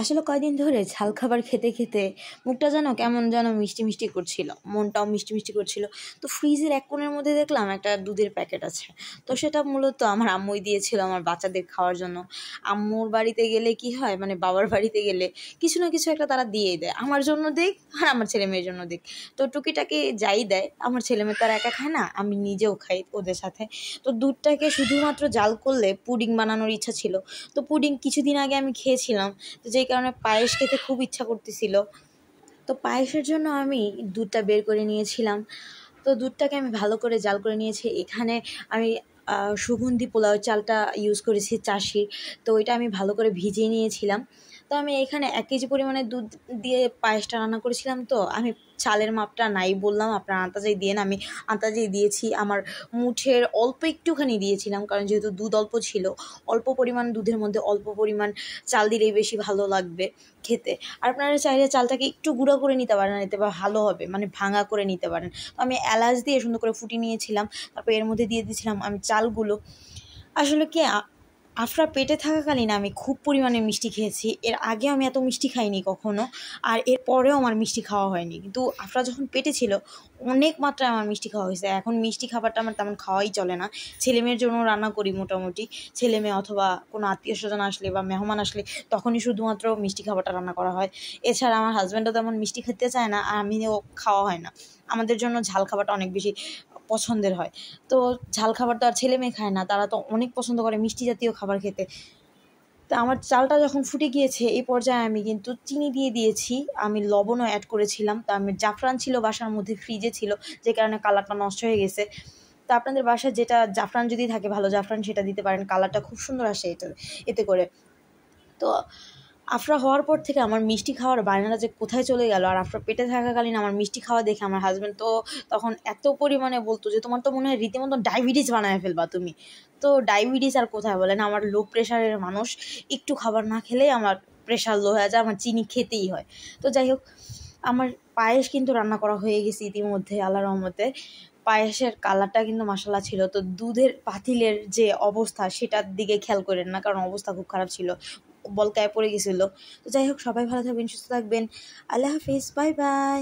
আসলে কয়দিন ধরে ঝাল খাবার খেতে খেতে মুখটা যেন কেমন যেন মিষ্টি মিষ্টি করছিল, মনটাও মিষ্টি মিষ্টি করছিল। তো ফ্রিজের এক কোণের মধ্যে দেখলাম একটা দুধের প্যাকেট আছে। তো সেটা মূলত আমার আম্মুই দিয়েছিল আমার বাচ্চাদের খাওয়ার জন্য। আম্মুর বাড়িতে গেলে কি হয়, মানে বাবার বাড়িতে গেলে কিছু না কিছু একটা তারা দিয়েই দেয়, আমার জন্য দিক আর আমার ছেলে মেয়ের জন্য দিক। তো টুকিটাকি যাই দেয়, আমার ছেলে মেয়ে তারা একা খায় না, আমি নিজেও খাই ওদের সাথে। তো দুধটাকে শুধুমাত্র জাল করলে পুডিং বানানোর ইচ্ছা ছিল। তো পুডিং কিছুদিন আগে আমি খেয়েছিলাম, তো যেই কারণে পায়েস খেতে খুব ইচ্ছা করতেছিল। তো পায়েসের জন্য আমি দুধটা বের করে নিয়েছিলাম। তো দুধটাকে আমি ভালো করে জাল করে নিয়েছি। এখানে আমি সুগন্ধি পোলাও চালটা ইউজ করেছি, চাষি। তো ওইটা আমি ভালো করে ভিজিয়ে নিয়েছিলাম। তো আমি এখানে 1 কেজি পরিমাণে দুধ দিয়ে পায়েসটা রান্না করেছিলাম। তো আমি চালের মাপটা নাই বললাম, আপনার আন্দাজেই দিয়েন। আমি আন্দাজেই দিয়েছি, আমার মুঠের অল্প একটুখানি দিয়েছিলাম, কারণ যেহেতু দুধ অল্প ছিল। অল্প পরিমাণ দুধের মধ্যে অল্প পরিমাণ চাল দিলেই বেশি ভালো লাগবে খেতে। আর আপনারা চাইলে চালটাকে একটু গুঁড়ো করে নিতে পারেন, এতে বা ভালো হবে, মানে ভাঙা করে নিতে পারেন। তো আমি এলাচ দিয়ে সুন্দর করে ফুটিয়ে নিয়েছিলাম। তারপর এর মধ্যে দিয়ে দিয়েছিলাম আমি চালগুলো। আসলে কি, আফরা পেটে থাকাকালীন আমি খুব পরিমাণে মিষ্টি খেয়েছি। এর আগেও আমি এত মিষ্টি খাইনি কখনো, আর এর পরেও আমার মিষ্টি খাওয়া হয়নি। কিন্তু আফরা যখন পেটে ছিল অনেক মাত্রায় আমার মিষ্টি খাওয়া হয়েছে। এখন মিষ্টি খাবারটা আমার তেমন খাওয়াই চলে না। ছেলে মেয়ের জন্য রান্না করি মোটামুটি, ছেলে মেয়ে অথবা কোনো আত্মীয় স্বজন আসলে বা মেহমান আসলে তখনই শুধুমাত্র মিষ্টি খাবারটা রান্না করা হয়। এছাড়া আমার হাজব্যান্ডও তেমন মিষ্টি খেতে চায় না, আর আমিও খাওয়া হয় না। আমাদের জন্য ঝাল খাবারটা অনেক বেশি পছন্দের হয়। তো ঝাল খাবার তো আর ছেলে মেয়ে খায় না, তারা তো অনেক পছন্দ করে মিষ্টি জাতীয় খাবার খেতে। তো আমার চালটা যখন ফুটে গিয়েছে এই পর্যায়ে আমি কিন্তু চিনি দিয়ে দিয়েছি, আমি লবণও অ্যাড করেছিলাম। তো আমি জাফরান ছিল বাসার মধ্যে, ফ্রিজে ছিল, যে কারণে কালারটা নষ্ট হয়ে গেছে। তো আপনাদের বাসায় যেটা জাফরান যদি থাকে, ভালো জাফরান, সেটা দিতে পারেন, কালারটা খুব সুন্দর আসে এতে করে। তো আফরা হওয়ার পর থেকে আমার মিষ্টি খাওয়ার বায়নাটা যে কোথায় চলে গেল। আর আফরা পেটে থাকাকালীন আমার মিষ্টি খাওয়া দেখে আমার হাজব্যান্ড তো তখন এত পরিমাণে বলতো যে তোমার তো মনে হয় রীতিমতো ডায়াবেটিস বানায় ফেলবা তুমি। তো ডায়াবেটিস আর কোথায় বলেন, আমার লো প্রেশারের মানুষ, একটু খাবার না খেলেই আমার প্রেশার লো হয়ে যায়, আমার চিনি খেতেই হয়। তো যাই হোক, আমার পায়েস কিন্তু রান্না করা হয়ে গেছে ইতিমধ্যে, আল্লাহর রহমতে। পায়েসের কালারটা কিন্তু মাশাআল্লাহ ছিল। তো দুধের পাতিলের যে অবস্থা সেটার দিকে খেয়াল করেন না, কারণ অবস্থা খুব খারাপ ছিল, বলকায় পড়ে গেছিলো। তো যাই হোক, সবাই ভালো থাকবেন, সুস্থ থাকবেন। আল্লাহ হাফিজ, বাই বাই।